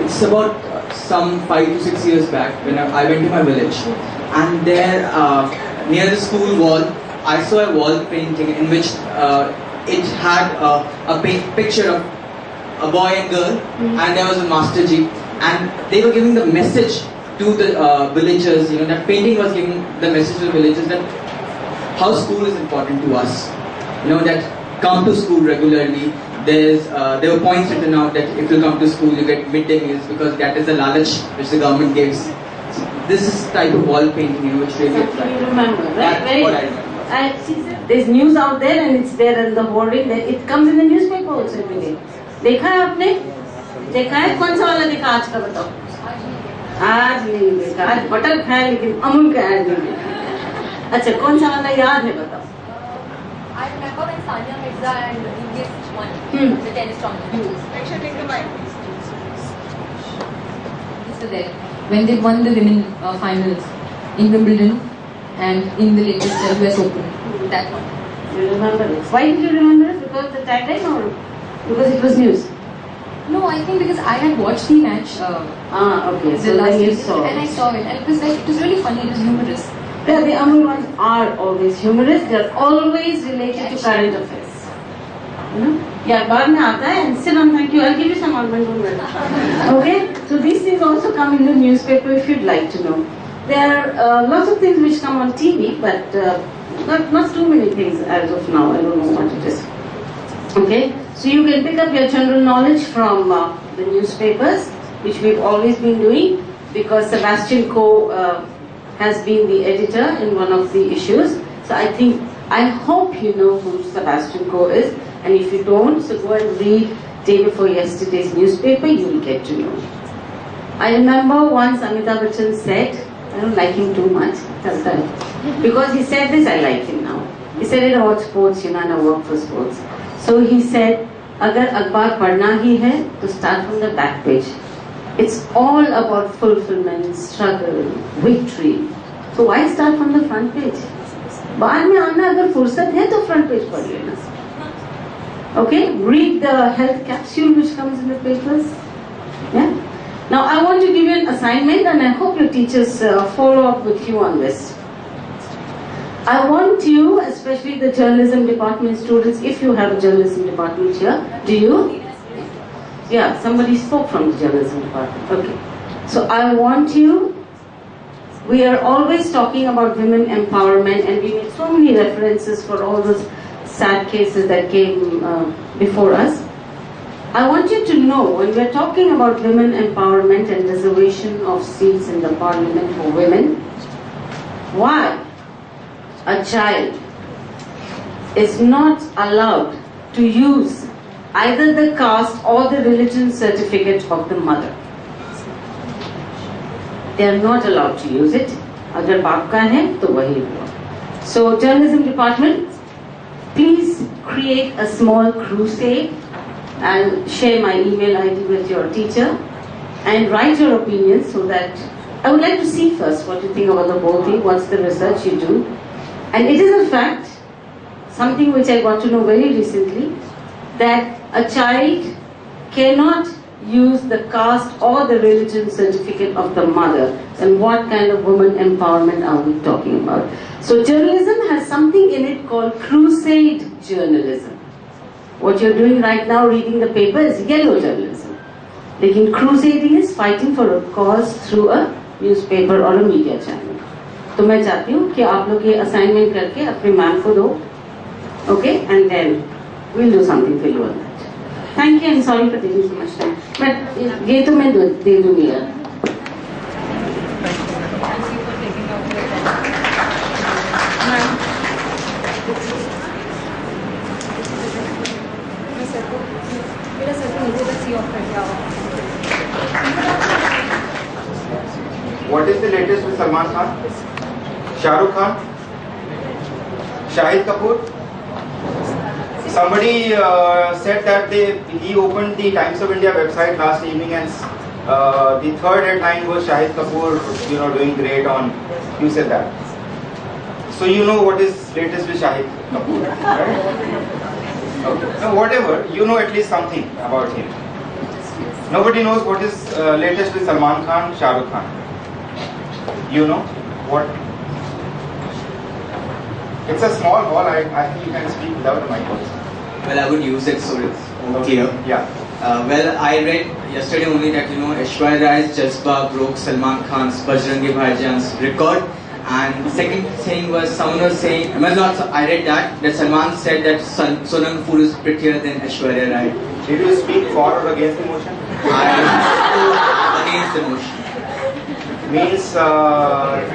It's about some 5 to 6 years back when I went to my village, and there near the school wall, I saw a wall painting in which it had a picture of a boy and girl, and there was a Master Ji, and they were giving the message to the villagers. You know, that painting was giving the message to the villagers that how school is important to us. You know, that come to school regularly. There were points written out that if you come to school, you get midday meals, because that is the lalach which the government gives. So this is type of wall painting, you know, which really attracts. You remember, right? That's what I remember. There's news out there, and it's there in the hoarding. It comes in the newspaper also every day. देखा है आपने? देखा है? कौन सा वाला देखा आज का बताओ? आज नहीं देखा. आज बटर खाया लेकिन अमूल का ऐड नहीं देखा. अच्छा, कौन सा वाला याद है बताओ? I remember when Sania Mirza and English won the tennis tournament. So there, when they won the women finals in Wimbledon and in the latest US Open, that one. You remember it? Why did you remember it? Because the tagline or because it was news? No, I think because I had watched the match. Okay. The So last then you season, saw. and I saw it, and it was really funny. It was humorous. Yeah, the Amul ones are always humorous. They are always related to current affairs. You know? Yeah, बाद में आता है. And sit on, thank you. I'll give you some almond milk. Okay. So these things also come in the newspaper if you'd like to know. There are lots of things which come on TV, but not too many things as of now. I don't know what it is. Okay. So you can pick up your general knowledge from the newspapers, which we've always been doing, because Sebastian Coe has been the editor in one of the issues. So I hope you know who Sebastian Coe is, and if you don't, so go and read day before yesterday's newspaper, you will get to know. I remember once Amitabh Bachchan said, I don't like him too much, because he said this, I like him now. He said it about sports, you know, and I work for sports. So he said, अगर अखबार पढ़ना ही है तो start from the back page. It's all about fulfillment, struggle, victory. So why start from the front page? बाद में आना अगर फुर्सत है तो front page पढ़ लेना. Okay, read the health capsule which comes in the papers. Yeah. Now I want to give you an assignment, and I hope your teachers follow up with you on this. I want you, especially the journalism department students, if you have a journalism department here, do you? Yeah, somebody spoke from the journalism department. Okay. So I want you, we are always talking about women empowerment, and we made so many references for all those sad cases that came before us. I want you to know, when we're talking about women empowerment and reservation of seats in the parliament for women, why a child is not allowed to use either the caste or the religion certificate of the mother. They are not allowed to use it. अगर बाप का है तो वही हुआ. So journalism department, please create a small crusade. I'll share my email ID with your teacher and write your opinions, so that I would like to see first what you think about the whole thing, what's the research you do. And it is a fact, something which I got to know very recently, that a child cannot use the caste or the religion certificate of the mother. Then what kind of women empowerment are we talking about? So journalism has something in it called crusade journalism. What you're doing right now, reading the paper, is yellow journalism. Lekin crusading is fighting for a cause through a newspaper or a media channel. तो मैं चाहती हूँ कि आप लोग ये assignment करके अपने मैम को दो, okay, and then we'll do something for you on that. Thank you, and sorry for taking so much time. But ये तो मैं दे दूँगी यार. What is the latest with Salman Khan? Shah Rukh Khan? Shahid Kapoor? Somebody said that he opened the Times of India website last evening, and the third headline was Shahid Kapoor, you know, doing great on. You said that. So you know what is latest with Shahid Kapoor, right? Okay. So whatever, you know at least something about him. Nobody knows what is latest with Salman Khan, Shah Rukh Khan. You know what? It's a small hall. I think you can speak without a microphone. Well, I would use it so it's more clear. Yeah. Well, I read yesterday only that Aishwarya Rai's Jazba broke Salman Khan's Bajrangi Bhaijaan's record. And the second thing was someone was saying, I read that Salman said that Sonam Kapoor is prettier than Aishwarya Rai. Did you speak for or against the motion? I spoke against the motion. Means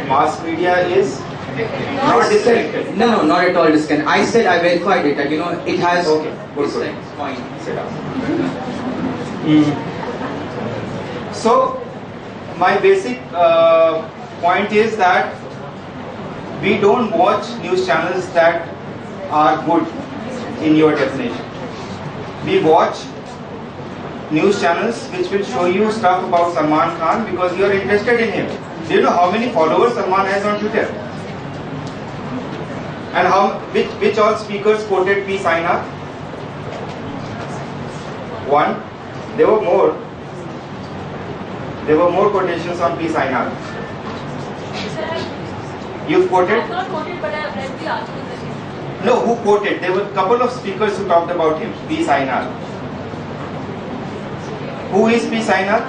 mass media is not disconnected. No, not at all disconnected. I said I verified it. That it has. Okay, good. Point. Sit down. So, my basic point is that we don't watch news channels that are good in your definition. We watch news channels which will show you stuff about Salman Khan because you are interested in him. Do you know how many followers Salman has on Twitter? And which all speakers quoted P. Sainath? One. There were more. There were more quotations on P. Sainath. You've quoted? I have not quoted, but I have read the articles. No, who quoted? There were a couple of speakers who talked about him. P. Sainath. Who is P. Sainath?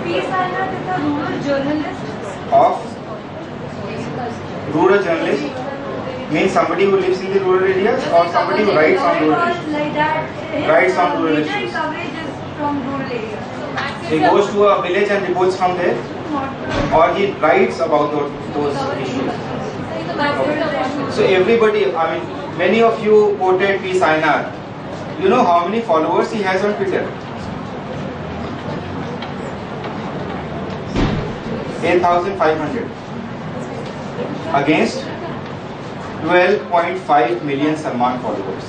P. Sainath is a rural journalist. Of? Rural journalist? Means somebody who lives in the rural areas or somebody who writes on rural issues? Like that. Writes on rural Major issues. coverage is from rural areas. He goes to a village and reports from there? Or he writes about those issues? So everybody, I mean, many of you quoted P. Sainath. You know how many followers he has on Twitter? 8,500 against 12.5 million Salman followers.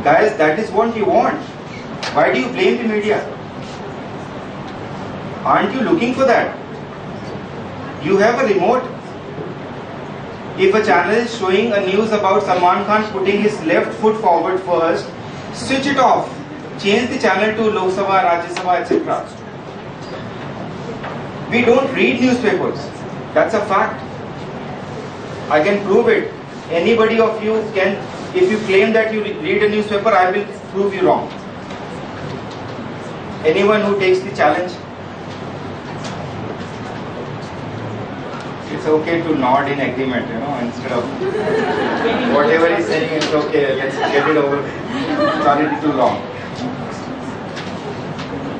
Guys, that is what you want. Why do you blame the media? Aren't you looking for that? You have a remote. If a channel is showing a news about Salman Khan putting his left foot forward first, switch it off. Change the channel to Lok Sabha, Rajya Sabha, etc. We don't read newspapers. That's a fact. I can prove it. Anybody of you can, if you claim that you read a newspaper, I will prove you wrong. Anyone who takes the challenge? It's okay to nod in agreement, instead of whatever he's saying, it's okay, let's get it over. Sorry, too long.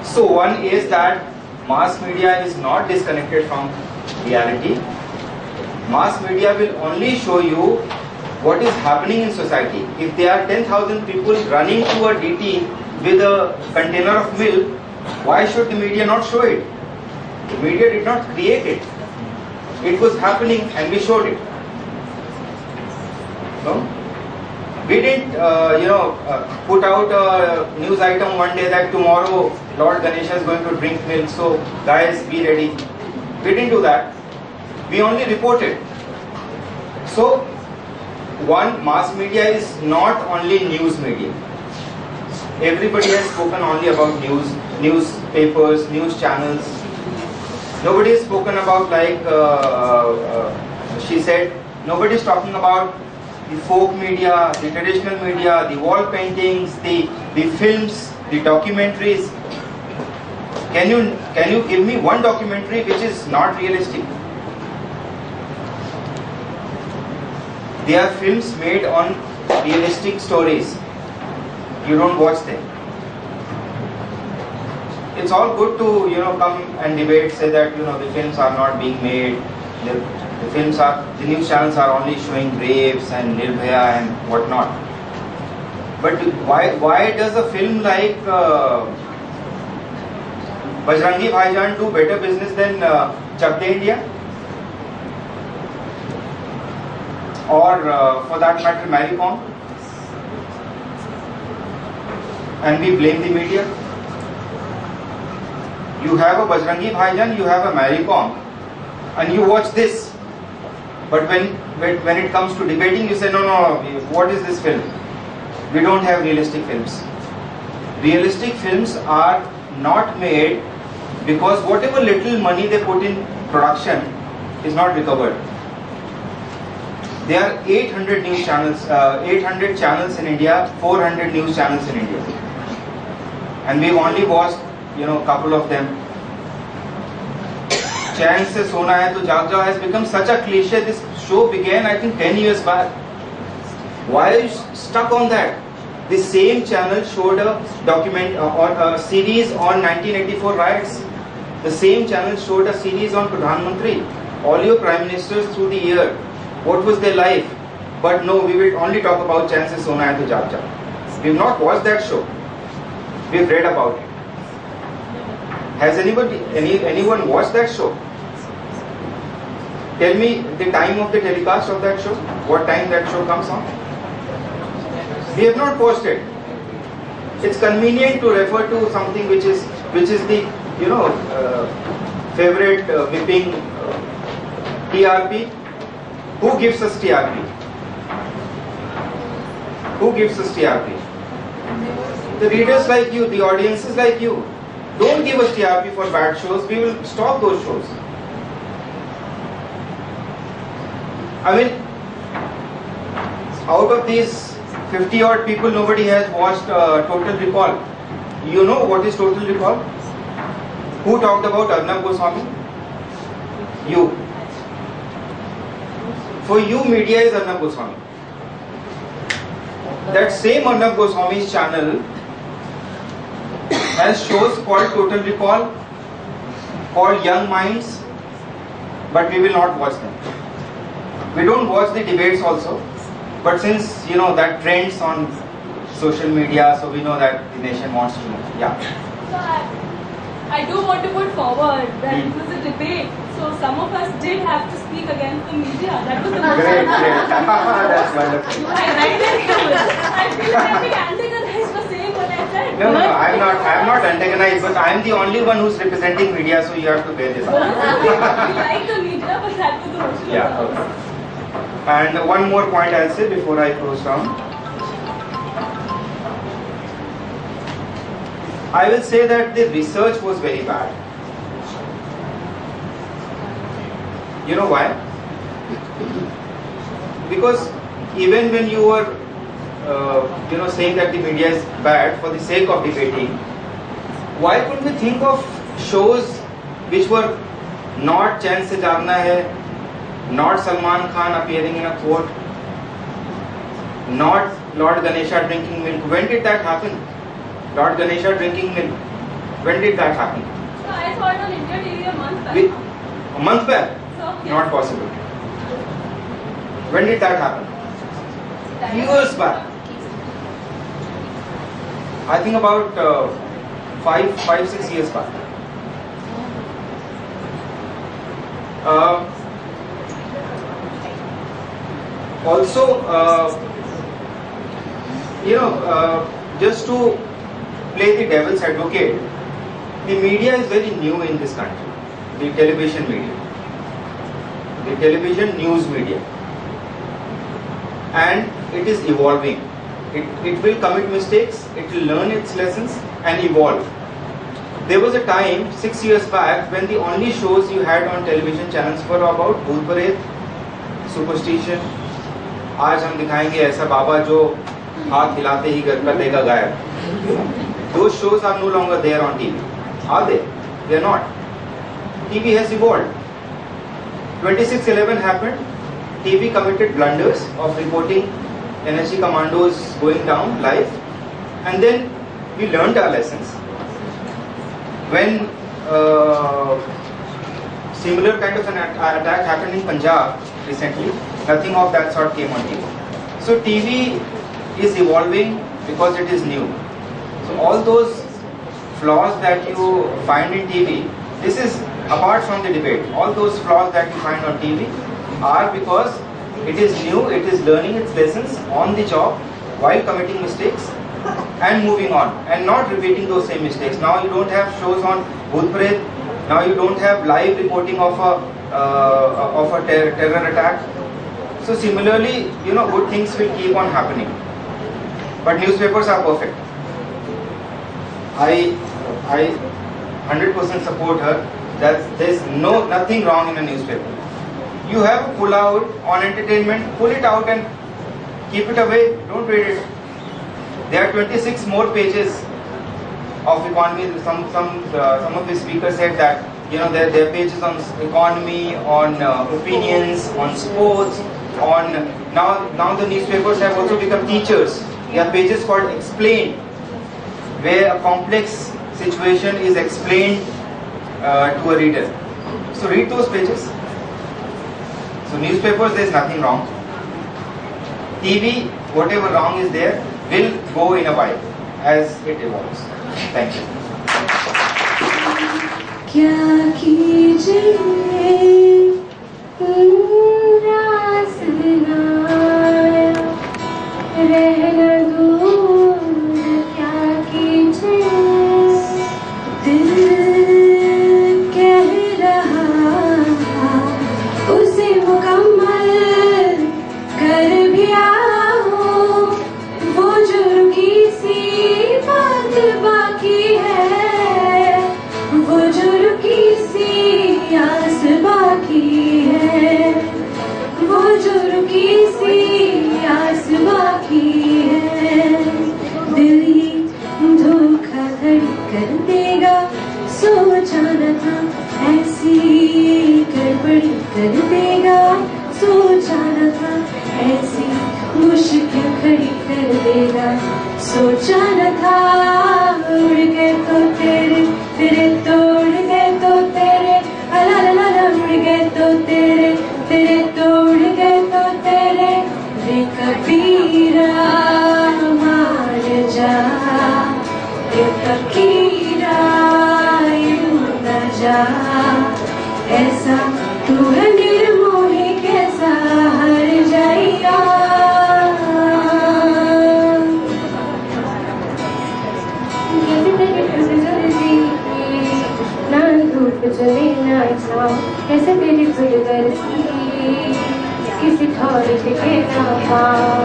So one is that mass media is not disconnected from reality. Mass media will only show you what is happening in society. If there are 10,000 people running to a DT with a container of milk, why should the media not show it? The media did not create it. It was happening and we showed it. No? We didn't, put out a news item one day that tomorrow Lord Ganesha is going to drink milk, so guys, be ready. We didn't do that. We only reported. So, one, mass media is not only news media. Everybody has spoken only about news, newspapers, news channels. Nobody has spoken about, she said, nobody is talking about the folk media, the traditional media, the wall paintings, the films, the documentaries. Can you give me one documentary which is not realistic? There are films made on realistic stories. You don't watch them. It's all good to come and debate, say that the films are not being made. The news channels are only showing rapes and Nirbhaya and whatnot. But why does a film like Bajrangi Bhaijaan do better business than Chak De India? Or for that matter, Mary Kom? And we blame the media? You have a Bajrangi Bhaijaan, you have a Mary Kom, and you watch this. But when it comes to debating, you say, no, what is this film? We don't have realistic films. realistic films are not made because whatever little money they put in production is not recovered. There are 800 news channels, 800 channels in India, 400 news channels in India, and we've only watched, couple of them. Chain Se Sona Hai To Jaag Jao has become such a cliche. This show began, I think, 10 years back. Why are you stuck on that? The same channel showed a document or a series on 1984 riots. The same channel showed a series on Pradhan Mantri, all your prime ministers through the year. What was their life? But no, we will only talk about Chain Se Sona Hai To Jaag Jao. We have not watched that show. We have read about it. Has anyone watched that show? Tell me the time of the telecast of that show. What time that show comes on? We have not watched it. It's convenient to refer to something which is the favorite whipping TRP. Who gives us TRP? Who gives us TRP? The readers like you, the audiences like you. Don't give us TRP for bad shows. We will stop those shows. I mean, out of these 50 odd people, nobody has watched Total Recall. You know what is Total Recall? Who talked about Arnab Goswami? You. For you, media is Arnab Goswami. That same Arnab Goswami's channel has shows called Total Recall, called Young Minds, but we will not watch them. We don't watch the debates also, but since that trends on social media, so we know that the nation wants to know. Yeah. So I do want to put forward that it was a debate. So some of us did have to speak against the media. That was the most. Great. That's wonderful. I feel like being antagonized for saying what I said. No, I'm not antagonized, but I'm the only one who's representing media, so you have to bear this We out. like the media, but that was the most. Yeah, okay. And one more point I'll say before I close down. I will say that the research was very bad. You know why? Because even when you were saying that the media is bad for the sake of debating, why couldn't we think of shows which were not Chain Se Jagna Hai, not Salman Khan appearing in a court, not Lord Ganesha drinking milk? When did that happen? Lord Ganesha drinking milk. When did that happen? So I saw it on India TV a month back. A month back? So, yes. Not possible. When did that happen? Years back. I think about 5-6 years back. Also, just to play the devil's advocate, the media is very new in this country. The television media, the television news media, and it is evolving. It will commit mistakes, it will learn its lessons and evolve. There was a time 6 years back when the only shows you had on television channels were about भूत प्रेत, superstition. आज हम दिखाएंगे ऐसा बाबा जो हाथ हिलाते ही कर देगा गायब. Those shows are no longer there on TV. Are they? They are not. TV has evolved. 26/11 happened. TV committed blunders of reporting NSG commandos going down live, and then we learned our lessons. When similar kind of an attack happened in Punjab recently, nothing of that sort came on TV. So TV is evolving because it is new. So all those flaws that you find in TV, this is apart from the debate. All those flaws that you find on TV are because it is new, it is learning its lessons on the job while committing mistakes and moving on and not repeating those same mistakes. Now you don't have shows on Bhoot Pret, now you don't have live reporting of a terror attack. So similarly, good things will keep on happening. But newspapers are perfect. I 100% support her that there's nothing wrong in a newspaper. You have a pull out on entertainment, pull it out and keep it away, don't read it. There are 26 more pages of economy. Some of the speakers said that there are pages on economy, on opinions, on sports, on now the newspapers have also become teachers. There are pages called Explained, where a complex situation is explained to a reader. So read those pages. So newspapers, there is nothing wrong. TV, whatever wrong is there, will go in a while as it evolves. Thank you. क्या कीजिए रास ना रहना दूर क्या कीजिए दिल कह रहा उसे मुकम्मल कर भी आओ वो जो रुकी सी बात बाकी है वो जो रुकी सी आस बाकी है वो जो रुकी सी आस बाकी है दिल ही धोखा धड़ी कर देगा सोचा न था ऐसी गड़बड़ी कर देगा सोचा न था ऐसी मुश्किल खड़ी कर देगा सोचा न था उड़ गए तो तेरे तेरे तोड़ गए तो तेरे अला ला ला उड़ गए तो तेरे तेरे तोड़ गए तो तेरे रे कबीरा मार जा रे फकीरा यूं न जा ऐसा तू है निर्मोही कैसा हर जाएगा ना धूप जले ना छाँव कैसे तेरी फिरगर्जी किसी ठौर दिखे ना पाँव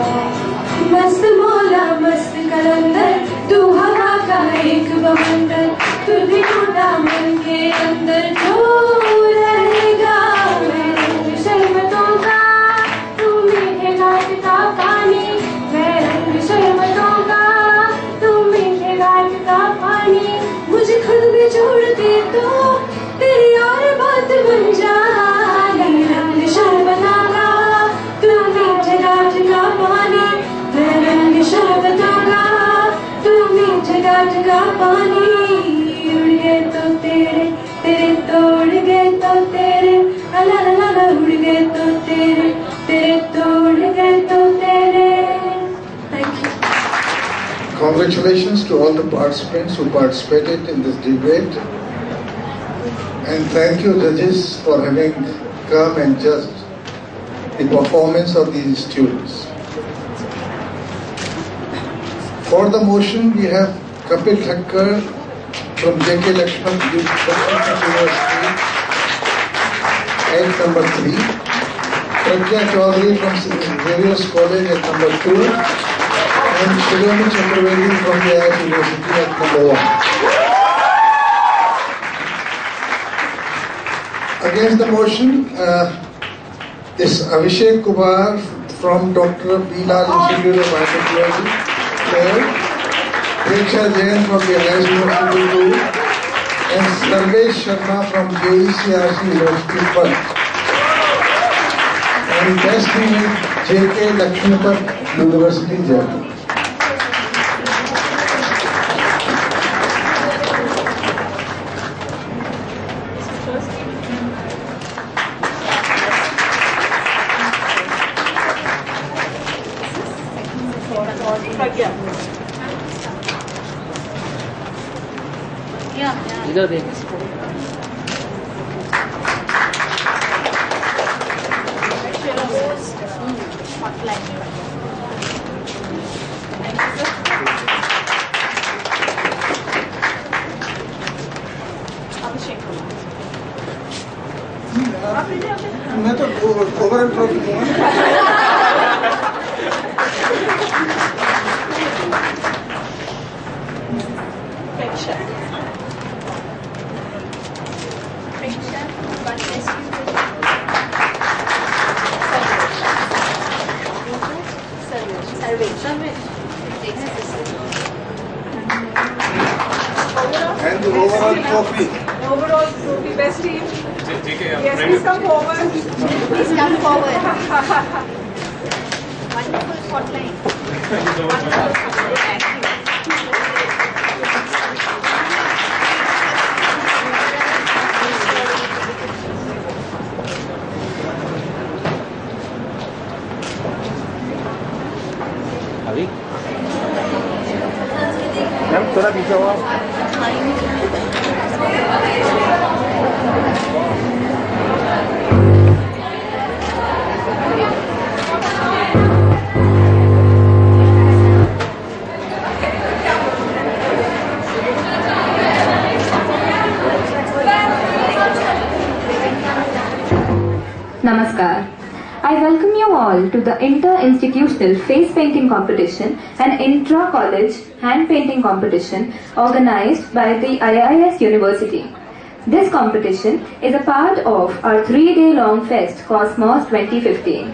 मस्त मौला मस्त कलंदर तू हवा का एक बवंडर तू भी टूटा मन के अंदर जो रहेगा मैं शर्मतों का तू मीठे घाट का पानी मैं रंग शर्मतों का तू मीठे घाट का पानी मुझे खुद भी छोड़ दे तो तेरी और बात बन जाए रंग शर्मता का तू मीठे घाट का पानी मैं रंग शर्मता का तू मीठे घाट का पानी उड़ गए तो तेरे तेरे तोड़ गए तो तेरे अला ला ला उड़ गए तो तेरे तेरे तोड़ गए तो तेरे Thank you. Congratulations to all the participants who participated in this debate, and thank you judges for having come and judged the performance of these students. For the motion we have Kapil Thakkar from J.K. Lakshman University at number 3, Pragya Chaudhary from Xavier's College at number 2, and Shiromi Chakravarti from the IIT University at number 1. Against the motion is Abhishek Kumar from Dr. B. Lal Institute of Biotechnology, third, Preksha Jain from the Alliance University 2, and Sarvesh Sharma from JECRC University 1. And best team is J.K. Lakshman University, Jaipur. इधर देख मैं तो overall trophy दूंगा। And the overall trophy. Overall trophy, best team. Yes, please come forward. Please come forward. Wonderful spotlight. अभी ma'am थोड़ा पीछे हो Namaskar. I welcome you all to the Inter-Institutional Face Painting Competition and Intra-College Hand Painting Competition organized by the IIS University. This competition is a part of our 3-day-long fest Cosmos 2015.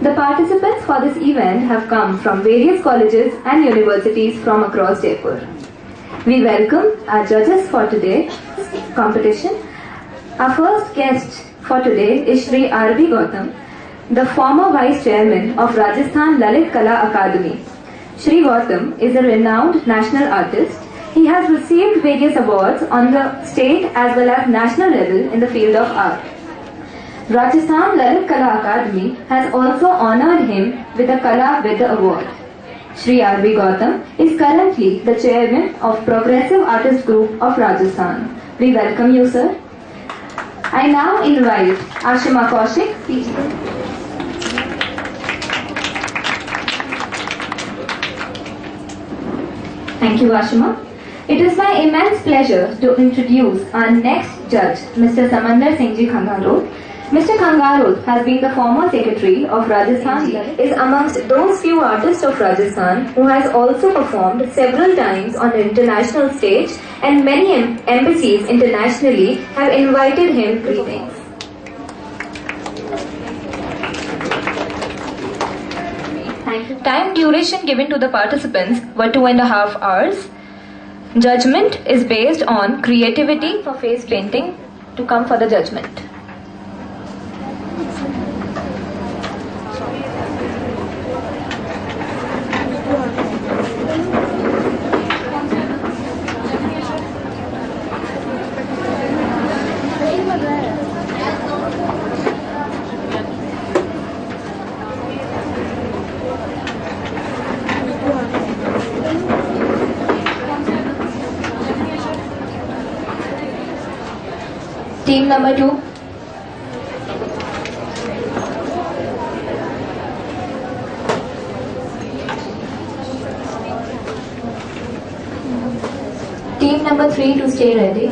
The participants for this event have come from various colleges and universities from across Jaipur. We welcome our judges for today's competition. Our first guest for today is Shri R.V. Gautam, the former Vice Chairman of Rajasthan Lalit Kala Akademi. Shri Gautam is a renowned national artist. He has received various awards on the state as well as national level in the field of art. Rajasthan Lalit Kala Akademi has also honoured him with a Kala Vidya Award. Shri R.V. Gautam is currently the Chairman of Progressive Artist Group of Rajasthan. We welcome you, sir. I now invite Ashima Kaushik, PG. Thank you, Ashima. It is my immense pleasure to introduce our next judge, Mr. Samandar Singh Ji Khangarot. Mr. Khangarot has been the former secretary of Rajasthan, is amongst those few artists of Rajasthan who has also performed several times on the international stage, and many embassies internationally have invited him. Greetings. Thank you. Time duration given to the participants were 2.5 hours. Judgment is based on creativity for face painting to come for the judgment. Team number 2. Team number 3 to stay ready.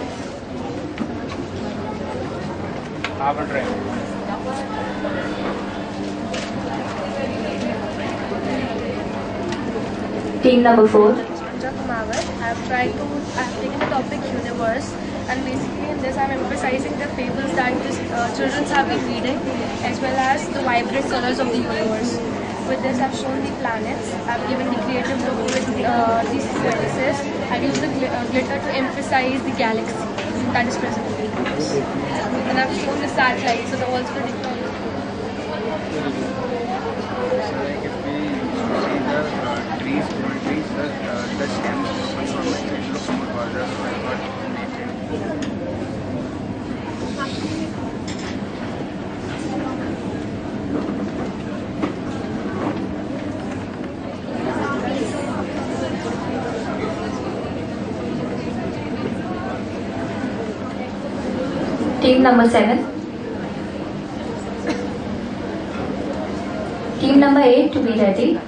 Team number 4. I've taken the topic universe, and basically in this I'm emphasizing the fables that children have been reading, as well as the vibrant colors of the universe. With this I've shown the planets, I've given the creative look with these sequences, I've used the glitter to emphasize the galaxy that is present in the universe. And I've shown the satellites, so the also the technology. trees, small trees, the stems, it looks more gorgeous, so I got native. Team number 7. Team number 8 to be ready.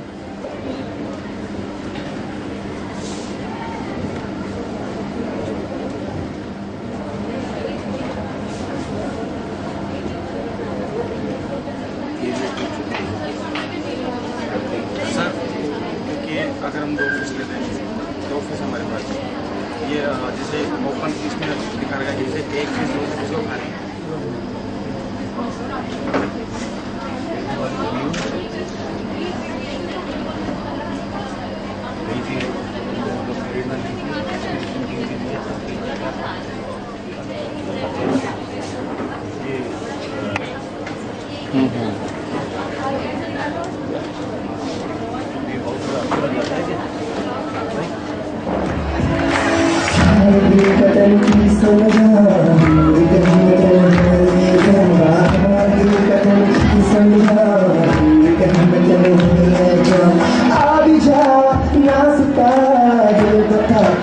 अगर हम 2 piece लेते हैं, 2 piece हमारे पास ये जैसे open piece में दिखा रहा है, जैसे 1 पीस 2 पीस को खा रहे हैं।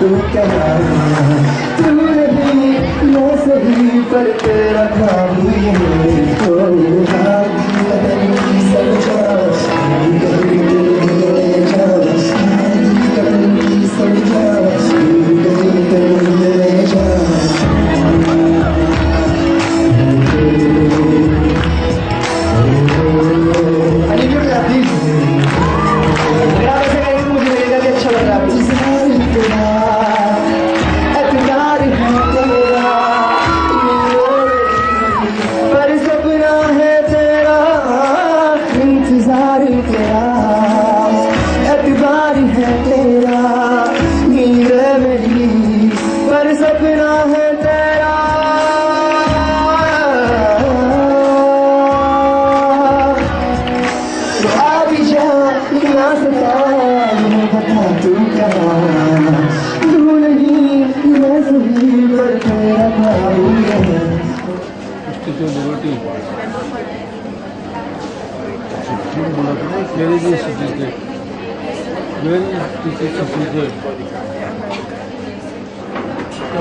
तू क्या तू नहीं मैं सही पर तेरा ख्वाब ये कोई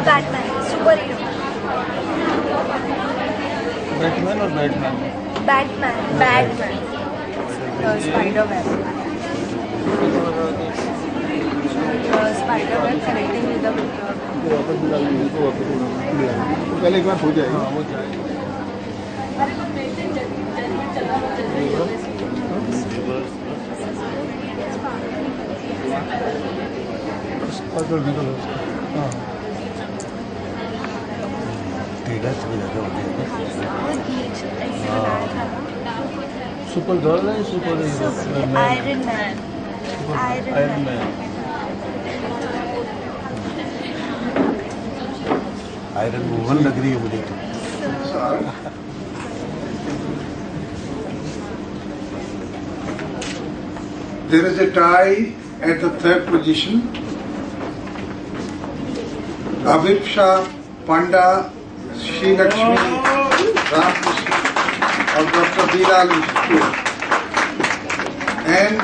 Batman, superhero. Batman or Batman? Batman. Spider-Man. Spider-Man connecting with the पहले एक बार हो जाएगा हो जाएगा सुपर गर्ल है super Iron Man. Iron man iron woman लग रही है मुझे तो There is a tie at the third position. Abhip Shah, Panda, Sri Lakshmi, Ramkrishna, or Dr. Bilal Institute. And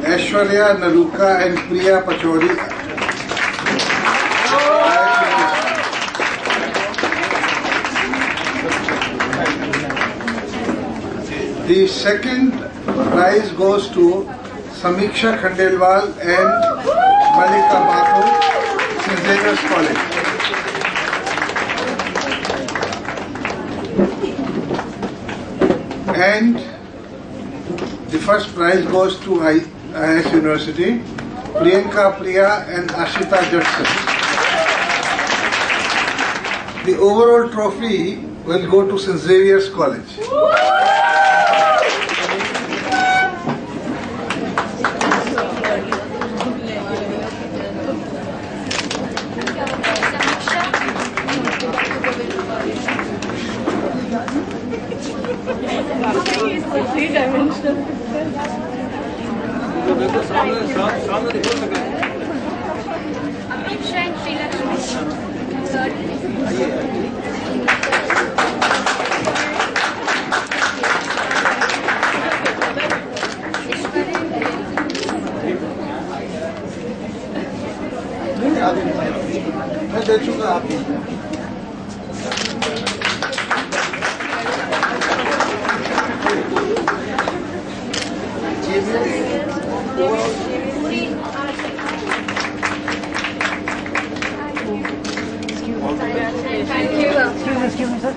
Aishwarya, Naruka and Priya Pachori. The second prize goes to Samiksha Khandelwal and Malika Bathur, St. Xavier's College. And the first prize goes to IIS University, Priyanka Priya and Ashita Judson. The overall trophy will go to St. Xavier's College. मैं दे चुका Excuse me, sir.